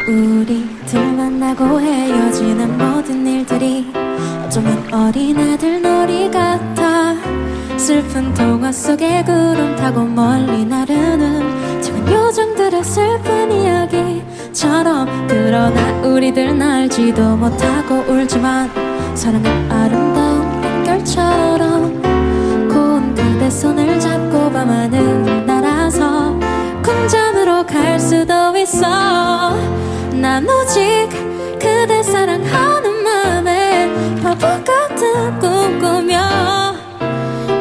우리들 만나고 헤어지는 모든 일들이 어쩌면 어린애들 놀이 같아. 슬픈 동화 속에 구름 타고 멀리 나르는 작은 요정들의 슬픈 이야기처럼. 그러나 우리들은 알지도 못하고 울지만 사랑은 아름다운 한결처럼. 고운 그대 손을 잡고 밤하늘을 날아서 궁전으로 갈 수도 있어. 난 오직 그대 사랑하는 맘에 바보 같은 꿈 꾸며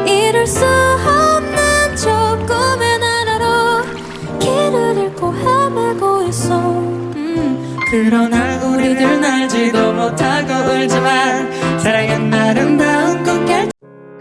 이룰 수 없는 조금의 나라로 길을 잃고 헤매고 있어. 그러나 우리들 알지도 못하고 울지만 사랑은 아름다운 꽃결.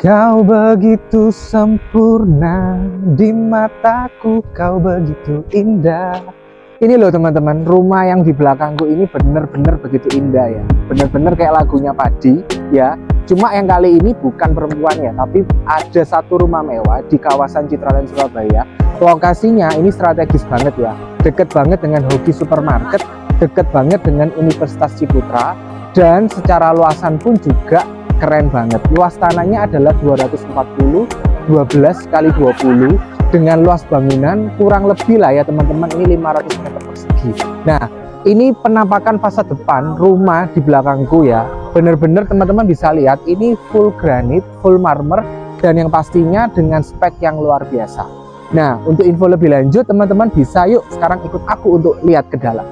Kau begitu sempurna, di mataku kau begitu indah. Ini loh teman-teman, rumah yang di belakangku ini bener-bener begitu indah ya. Bener-bener kayak lagunya Padi ya. Cuma yang kali ini bukan perempuan ya, tapi ada satu rumah mewah di kawasan Citraland Surabaya. Lokasinya ini strategis banget ya. Deket banget dengan Hoki Supermarket, deket banget dengan Universitas Ciputra, dan secara luasan pun juga keren banget. Luas tanahnya adalah 240 12 kali 20 dengan luas bangunan kurang lebih lah ya teman-teman, ini 500 meter persegi. Nah, ini penampakan fasad depan rumah di belakangku ya. Bener-bener teman-teman bisa lihat ini full granit, full marmer, dan yang pastinya dengan spek yang luar biasa. Nah, untuk info lebih lanjut teman-teman bisa yuk sekarang ikut aku untuk lihat ke dalam.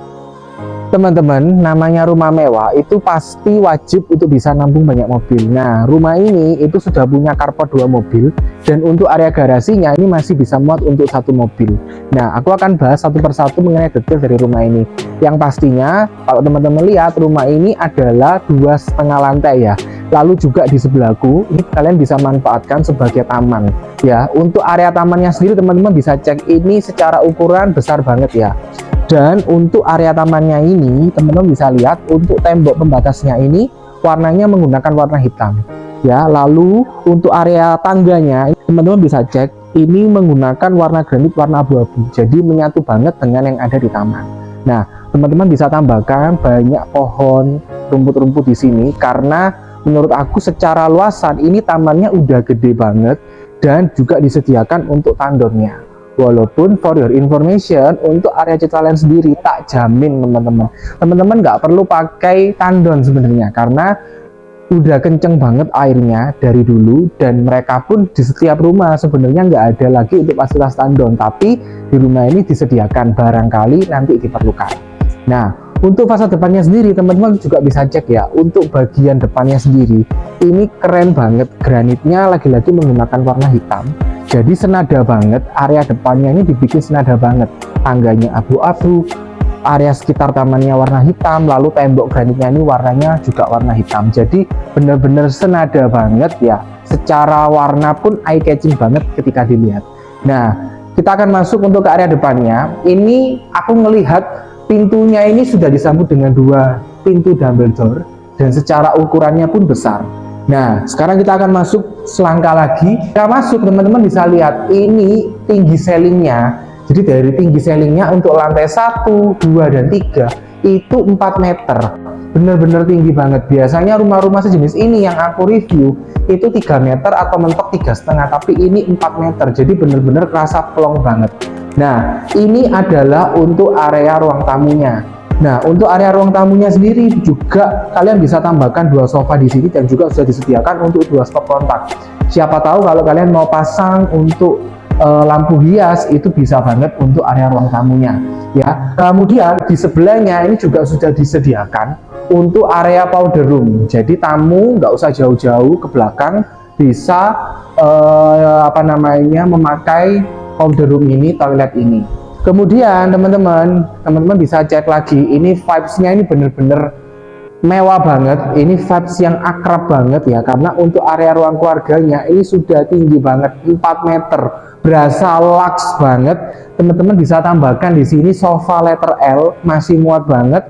Teman-teman, namanya rumah mewah itu pasti wajib untuk bisa nampung banyak mobil. Nah, rumah ini itu sudah punya carport 2 mobil, dan untuk area garasinya ini masih bisa muat untuk 1 mobil. Nah, aku akan bahas satu persatu mengenai detail dari rumah ini. Yang pastinya kalau teman-teman lihat rumah ini adalah 2,5 lantai ya. Lalu juga di sebelahku ini kalian bisa manfaatkan sebagai taman ya. Untuk area tamannya sendiri teman-teman bisa cek, ini secara ukuran besar banget ya. Dan untuk area tamannya ini teman-teman bisa lihat untuk tembok pembatasnya ini warnanya menggunakan warna hitam ya. Lalu untuk area tangganya teman-teman bisa cek, ini menggunakan warna granit warna abu-abu, jadi menyatu banget dengan yang ada di taman. Nah, teman-teman bisa tambahkan banyak pohon, rumput-rumput di sini karena menurut aku secara luasan ini tamannya udah gede banget, dan juga disediakan untuk tandonnya. Walaupun for your information, untuk area Citraland sendiri tak jamin teman-teman nggak perlu pakai tandon sebenarnya, karena udah kenceng banget airnya dari dulu, dan mereka pun di setiap rumah sebenarnya nggak ada lagi untuk fasilitas tandon, tapi di rumah ini disediakan barangkali nanti diperlukan. Nah, untuk fasad depannya sendiri teman-teman juga bisa cek ya. Untuk bagian depannya sendiri ini keren banget, granitnya lagi-lagi menggunakan warna hitam, jadi senada banget. Area depannya ini dibikin senada banget, tangganya abu-abu, area sekitar tamannya warna hitam, lalu tembok granitnya ini warnanya juga warna hitam, jadi bener-bener senada banget ya. Secara warna pun eye catching banget ketika dilihat. Nah, kita akan masuk untuk ke area depannya. Ini aku melihat pintunya ini sudah disambut dengan 2 pintu double door, dan secara ukurannya pun besar. Nah, sekarang kita akan masuk selangkah lagi. Kita masuk teman-teman bisa lihat ini tinggi ceilingnya. Jadi dari tinggi ceilingnya untuk lantai 1, 2, dan 3 itu 4 meter. Bener-bener tinggi banget. Biasanya rumah-rumah sejenis ini yang aku review itu 3 meter atau mentok 3,5, tapi ini 4 meter. Jadi bener-bener kerasa plong banget. Nah, ini adalah untuk area ruang tamunya. Nah, untuk area ruang tamunya sendiri juga kalian bisa tambahkan 2 sofa di sini, dan juga sudah disediakan untuk 2 stop kontak. Siapa tahu kalau kalian mau pasang untuk lampu hias itu bisa banget untuk area ruang tamunya ya. Kemudian di sebelahnya ini juga sudah disediakan untuk area powder room. Jadi tamu nggak usah jauh-jauh ke belakang, bisa memakai powder room ini, toilet ini. Kemudian teman-teman bisa cek lagi, ini vibes-nya ini bener-bener mewah banget. Ini vibes yang akrab banget ya, karena untuk area ruang keluarganya ini sudah tinggi banget, 4 meter, berasa luxe banget. Teman-teman bisa tambahkan di sini sofa letter L, masih muat banget.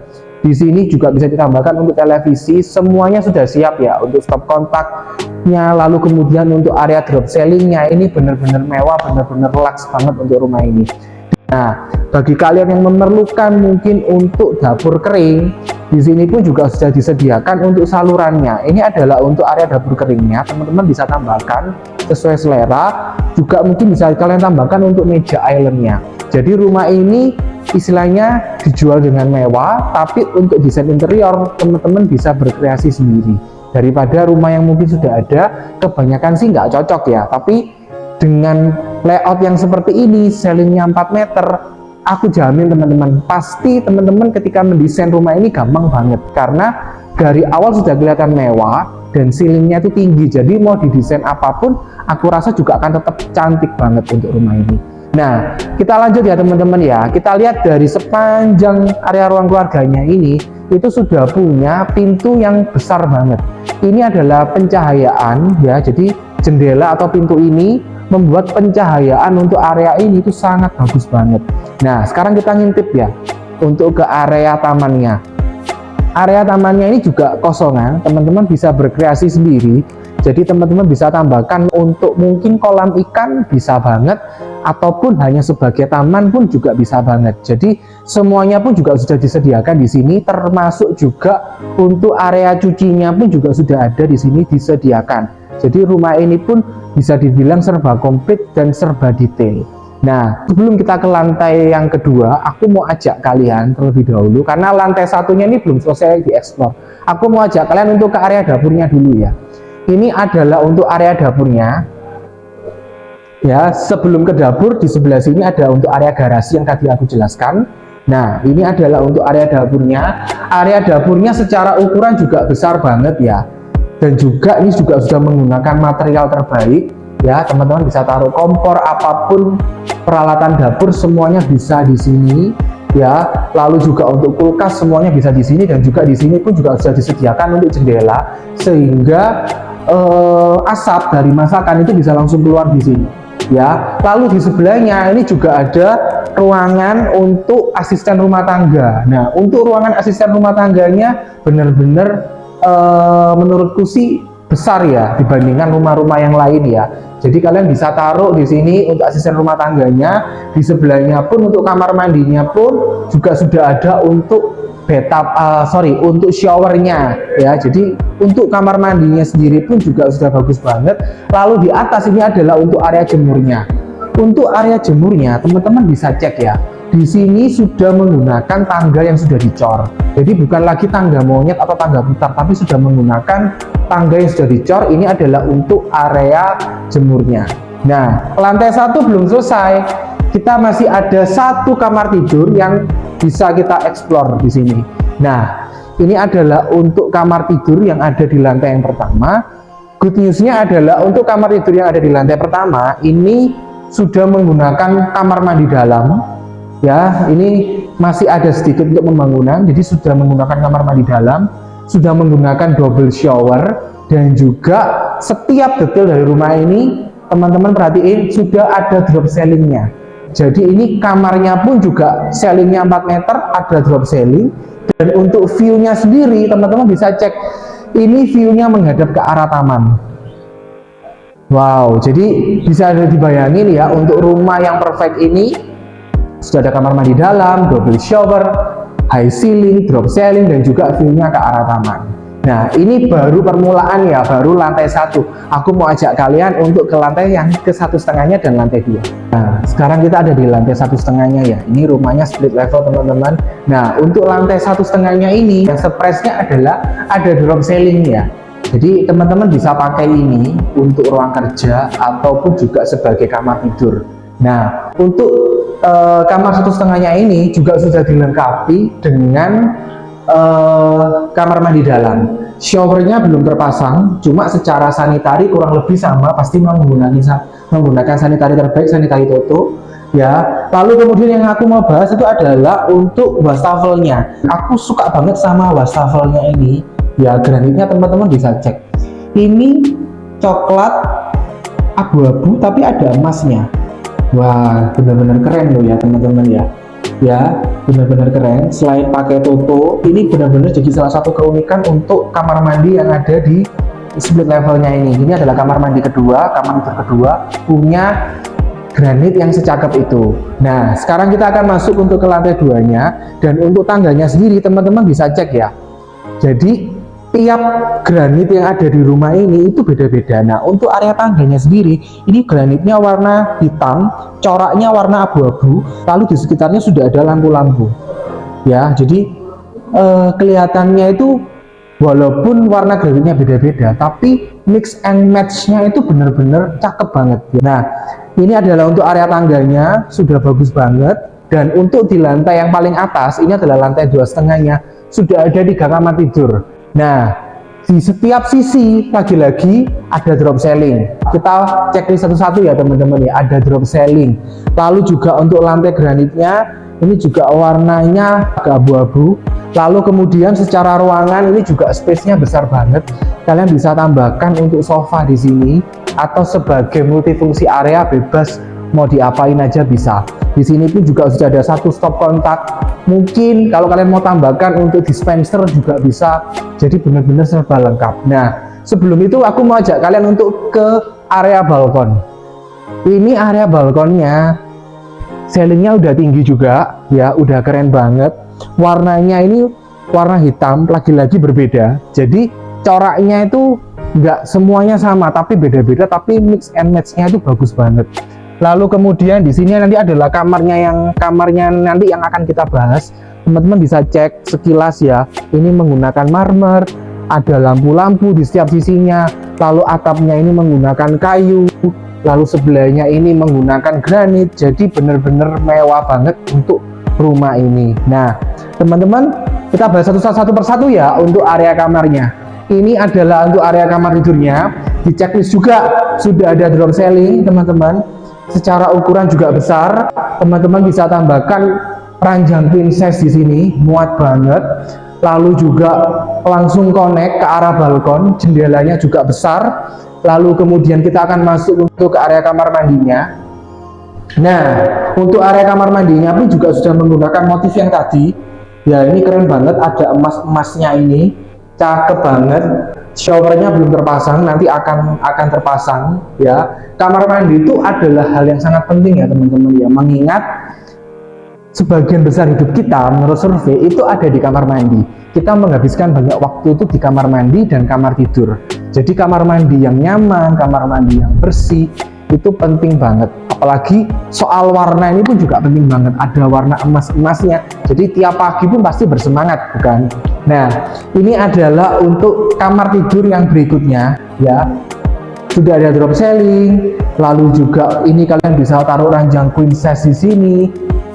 Di sini juga bisa ditambahkan untuk televisi, semuanya sudah siap ya untuk stop kontaknya. Lalu kemudian untuk area drop ceilingnya ini bener-bener mewah, bener-bener luxe banget untuk rumah ini. Nah, bagi kalian yang memerlukan mungkin untuk dapur kering, di sini pun juga sudah disediakan untuk salurannya. Ini adalah untuk area dapur keringnya, teman-teman bisa tambahkan sesuai selera. Juga mungkin bisa kalian tambahkan untuk meja islandnya. Jadi rumah ini istilahnya dijual dengan mewah, tapi untuk desain interior teman-teman bisa berkreasi sendiri. Daripada rumah yang mungkin sudah ada, kebanyakan sih nggak cocok ya. Tapi dengan layout yang seperti ini, ceilingnya 4 meter, aku jamin teman-teman, pasti teman-teman ketika mendesain rumah ini gampang banget. Karena dari awal sudah kelihatan mewah dan ceilingnya itu tinggi. Jadi mau didesain apapun, aku rasa juga akan tetap cantik banget untuk rumah ini. Nah, kita lanjut ya teman-teman ya. Kita lihat dari sepanjang area ruang keluarganya ini, itu sudah punya pintu yang besar banget. Ini adalah pencahayaan ya, jadi jendela atau pintu ini membuat pencahayaan untuk area ini itu sangat bagus banget. Nah, sekarang kita ngintip ya untuk ke area tamannya. Area tamannya ini juga kosongan, teman-teman bisa berkreasi sendiri. Jadi teman-teman bisa tambahkan untuk mungkin kolam ikan bisa banget, ataupun hanya sebagai taman pun juga bisa banget. Jadi semuanya pun juga sudah disediakan di sini, termasuk juga untuk area cucinya pun juga sudah ada di sini disediakan. Jadi rumah ini pun bisa dibilang serba komplit dan serba detail. Nah, sebelum kita ke lantai yang kedua, aku mau ajak kalian terlebih dahulu, karena lantai satunya ini belum selesai dieksplor. Aku mau ajak kalian untuk ke area dapurnya dulu ya. Ini adalah untuk area dapurnya. Ya, sebelum ke dapur, di sebelah sini ada untuk area garasi yang tadi aku jelaskan. Nah, ini adalah untuk area dapurnya. Area dapurnya secara ukuran juga besar banget ya. Dan juga ini juga sudah menggunakan material terbaik ya, teman-teman bisa taruh kompor, apapun peralatan dapur semuanya bisa di sini ya. Lalu juga untuk kulkas semuanya bisa di sini, dan juga di sini pun juga sudah disediakan untuk jendela sehingga asap dari masakan itu bisa langsung keluar di sini ya. Lalu di sebelahnya ini juga ada ruangan untuk asisten rumah tangga. Nah, untuk ruangan asisten rumah tangganya benar-benar menurutku sih besar ya dibandingkan rumah-rumah yang lain ya. Jadi kalian bisa taruh di sini untuk asisten rumah tangganya. Di sebelahnya pun untuk kamar mandinya pun juga sudah ada untuk untuk showernya ya. Jadi untuk kamar mandinya sendiri pun juga sudah bagus banget. Lalu di atas ini adalah untuk area jemurnya. Untuk area jemurnya teman-teman bisa cek ya. Di sini sudah menggunakan tangga yang sudah dicor. Jadi bukan lagi tangga monyet atau tangga putar, tapi sudah menggunakan tangga yang sudah dicor. Ini adalah untuk area jemurnya. Nah, lantai 1 belum selesai. Kita masih ada 1 kamar tidur yang bisa kita explore di sini. Nah, ini adalah untuk kamar tidur yang ada di lantai yang pertama. Good news-nya adalah untuk kamar tidur yang ada di lantai pertama ini sudah menggunakan kamar mandi dalam. Ya, ini masih ada sedikit untuk pembangunan, jadi sudah menggunakan kamar mandi dalam, sudah menggunakan double shower, dan juga setiap detail dari rumah ini teman-teman perhatiin sudah ada drop ceilingnya. Jadi ini kamarnya pun juga ceilingnya 4 meter, ada drop ceiling. Dan untuk view-nya sendiri teman-teman bisa cek, ini view-nya menghadap ke arah taman. Wow, jadi bisa dibayangin ya, untuk rumah yang perfect ini sudah ada kamar mandi dalam, double shower, high ceiling, drop ceiling, dan juga view-nya ke arah taman. Nah, ini baru permulaan ya, baru lantai 1. Aku mau ajak kalian untuk ke lantai yang ke 1,5-nya dan lantai 2. Nah, sekarang kita ada di lantai 1,5-nya ya. Ini rumahnya split level teman-teman. Nah, untuk lantai 1,5-nya ini yang surprise-nya adalah ada drop ceiling ya. Jadi teman-teman bisa pakai ini untuk ruang kerja ataupun juga sebagai kamar tidur. Nah, untuk kamar 1,5-nya ini juga sudah dilengkapi dengan kamar mandi dalam. Showernya belum terpasang, cuma secara sanitari kurang lebih sama, pasti menggunakan sanitari terbaik, sanitari Toto ya. Lalu kemudian yang aku mau bahas itu adalah untuk wastafelnya. Aku suka banget sama wastafelnya ini ya, granitnya teman-teman bisa cek. Ini coklat abu-abu tapi ada emasnya. Wah, benar-benar keren loh ya teman-teman ya. Ya, benar-benar keren. Selain pakai Toto, ini benar-benar jadi salah satu keunikan untuk kamar mandi yang ada di split levelnya ini. Ini adalah kamar mandi kedua, kamar tidur kedua, punya granit yang secakep itu. Nah, sekarang kita akan masuk untuk ke lantai 2-nya, dan untuk tangganya sendiri teman-teman bisa cek ya. Jadi tiap granit yang ada di rumah ini itu beda-beda. Nah, untuk area tangganya sendiri, ini granitnya warna hitam, coraknya warna abu-abu, lalu di sekitarnya sudah ada lampu-lampu. Ya, jadi kelihatannya itu walaupun warna granitnya beda-beda, tapi mix and match-nya itu benar-benar cakep banget. Nah, ini adalah untuk area tangganya, sudah bagus banget. Dan untuk di lantai yang paling atas, ini adalah lantai 2,5-nya, sudah ada 3 kamar tidur. Nah, di setiap sisi lagi-lagi ada drop ceiling. Kita checklist satu-satu ya teman-teman ya, ada drop ceiling. Lalu juga untuk lantai granitnya, ini juga warnanya agak abu-abu. Lalu kemudian secara ruangan ini juga space-nya besar banget. Kalian bisa tambahkan untuk sofa di sini atau sebagai multifungsi area, bebas mau diapain aja bisa. Di sini pun juga sudah ada 1 stop kontak. Mungkin kalau kalian mau tambahkan untuk dispenser juga bisa. Jadi benar-benar serba lengkap. Nah, sebelum itu aku mau ajak kalian untuk ke area balkon. Ini area balkonnya, ceilingnya udah tinggi juga ya, udah keren banget. Warnanya ini warna hitam, lagi-lagi berbeda. Jadi coraknya itu nggak semuanya sama, tapi beda-beda, tapi mix and match-nya itu bagus banget. Lalu kemudian di sini nanti adalah kamarnya nanti yang akan kita bahas. Teman-teman bisa cek sekilas ya. Ini menggunakan marmer, ada lampu-lampu di setiap sisinya. Lalu atapnya ini menggunakan kayu. Lalu sebelahnya ini menggunakan granit. Jadi benar-benar mewah banget untuk rumah ini. Nah, teman-teman, kita bahas satu persatu ya untuk area kamarnya. Ini adalah untuk area kamar tidurnya. Di checklist juga sudah ada drop ceiling, teman-teman. Secara ukuran juga besar. Teman-teman bisa tambahkan ranjang queen size di sini, muat banget. Lalu juga langsung connect ke arah balkon, jendelanya juga besar. Lalu kemudian kita akan masuk untuk ke area kamar mandinya. Nah, untuk area kamar mandinya pun juga sudah menggunakan motif yang tadi. Ya, ini keren banget, ada emas-emasnya ini, cakep banget. Showernya belum terpasang, nanti akan terpasang ya. Kamar mandi itu adalah hal yang sangat penting ya teman-teman ya, mengingat sebagian besar hidup kita menurut survei itu ada di kamar mandi. Kita menghabiskan banyak waktu itu di kamar mandi dan kamar tidur. Jadi kamar mandi yang nyaman, kamar mandi yang bersih itu penting banget. Apalagi soal warna ini pun juga penting banget, ada warna emas-emasnya. Jadi tiap pagi pun pasti bersemangat, bukan? Nah, ini adalah untuk kamar tidur yang berikutnya ya. Sudah ada drop ceiling, lalu juga ini kalian bisa taruh ranjang queen size di sini.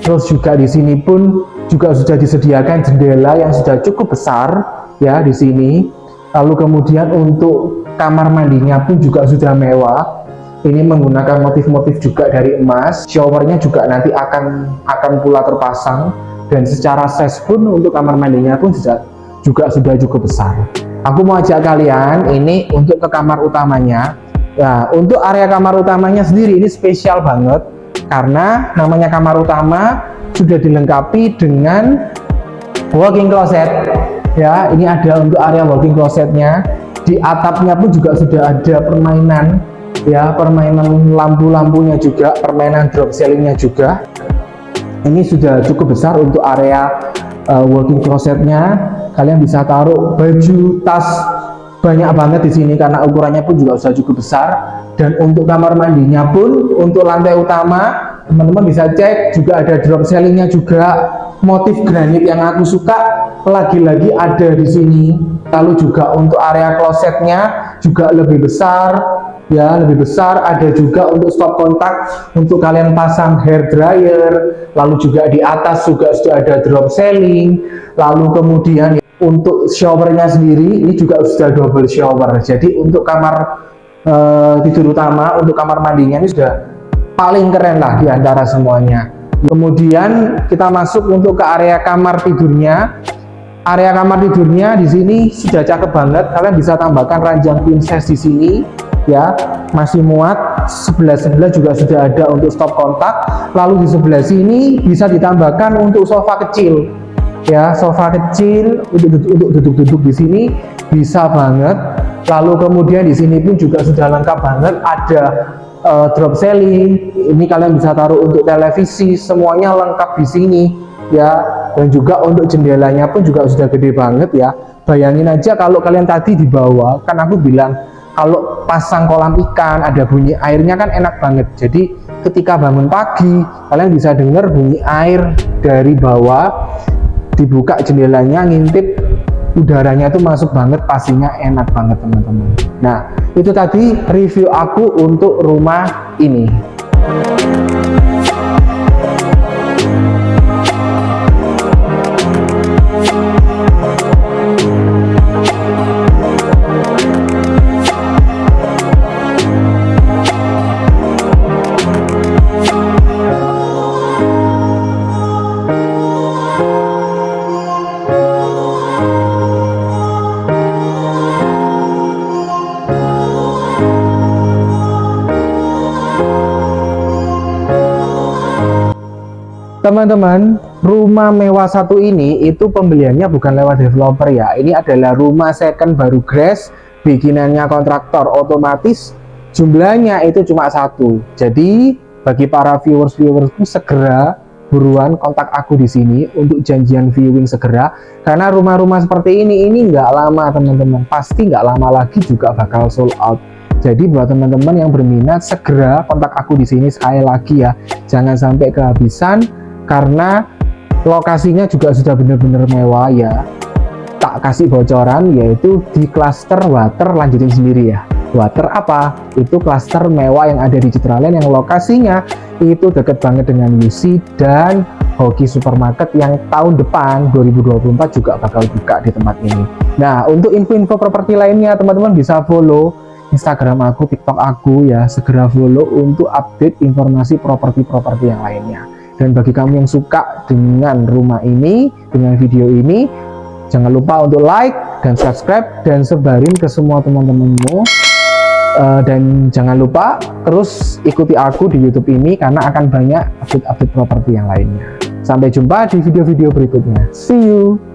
Terus juga di sini pun juga sudah disediakan jendela yang sudah cukup besar ya di sini. Lalu kemudian untuk kamar mandinya pun juga sudah mewah. Ini menggunakan motif-motif juga dari emas. Showernya juga nanti akan pula terpasang, dan secara size pun untuk kamar mandinya pun juga sudah cukup besar. Aku mau ajak kalian ini untuk ke kamar utamanya. Nah, untuk area kamar utamanya sendiri ini spesial banget karena namanya kamar utama sudah dilengkapi dengan walk-in closet. Ya, ini ada untuk area walk-in closetnya. Di atapnya pun juga sudah ada permainan. Ya, permainan lampu-lampunya juga, permainan drop ceilingnya juga. Ini sudah cukup besar untuk area walk-in closetnya. Kalian bisa taruh baju, tas, banyak banget di sini karena ukurannya pun juga sudah cukup besar. Dan untuk kamar mandinya pun untuk lantai utama, teman-teman bisa cek juga ada drop ceilingnya juga. Motif granit yang aku suka lagi-lagi ada di sini. Lalu juga untuk area klosetnya juga lebih besar. Ya, lebih besar. Ada juga untuk stop kontak untuk kalian pasang hair dryer. Lalu juga di atas juga sudah ada drop ceiling. Lalu kemudian untuk showernya sendiri ini juga sudah double shower. Jadi untuk kamar tidur utama, untuk kamar mandinya ini sudah paling keren lah di antara semuanya. Kemudian kita masuk untuk ke area kamar tidurnya. Area kamar tidurnya di sini sudah cakep banget. Kalian bisa tambahkan ranjang queen size di sini. Ya, masih muat. Sebelah juga sudah ada untuk stop kontak. Lalu di sebelah sini bisa ditambahkan untuk sofa kecil. Ya, sofa kecil untuk duduk-duduk di sini bisa banget. Lalu kemudian di sini pun juga sudah lengkap banget. Ada drop ceiling, ini kalian bisa taruh untuk televisi, semuanya lengkap di sini ya. Dan juga untuk jendelanya pun juga sudah gede banget ya. Bayangin aja kalau kalian tadi di bawah, kan aku bilang kalau pasang kolam ikan ada bunyi airnya kan enak banget. Jadi ketika bangun pagi kalian bisa dengar bunyi air dari bawah, dibuka jendelanya ngintip udaranya tuh masuk banget, pastinya enak banget teman-teman. Nah itu tadi review aku untuk rumah ini. Teman-teman, rumah mewah satu ini itu pembeliannya bukan lewat developer ya. Ini adalah rumah second baru grass, bikinannya kontraktor, otomatis jumlahnya itu cuma satu. Jadi bagi para viewersku segera buruan kontak aku di sini untuk janjian viewing segera, karena rumah-rumah seperti ini nggak lama teman-teman, pasti nggak lama lagi juga bakal sold out. Jadi buat teman-teman yang berminat segera kontak aku di sini sekali lagi ya, jangan sampai kehabisan. Karena lokasinya juga sudah benar-benar mewah ya. Tak kasih bocoran, yaitu di klaster water, lanjutin sendiri ya. Water apa? Itu klaster mewah yang ada di Citraland, yang lokasinya itu deket banget dengan UC dan Hoki Supermarket yang tahun depan 2024 juga bakal buka di tempat ini. Nah untuk info-info properti lainnya teman-teman bisa follow Instagram aku, TikTok aku ya. Segera follow untuk update informasi properti-properti yang lainnya. Dan bagi kamu yang suka dengan rumah ini, dengan video ini, jangan lupa untuk like dan subscribe dan sebarin ke semua teman-temanmu. Dan jangan lupa terus ikuti aku di YouTube ini karena akan banyak update-update properti yang lainnya. Sampai jumpa di video-video berikutnya. See you.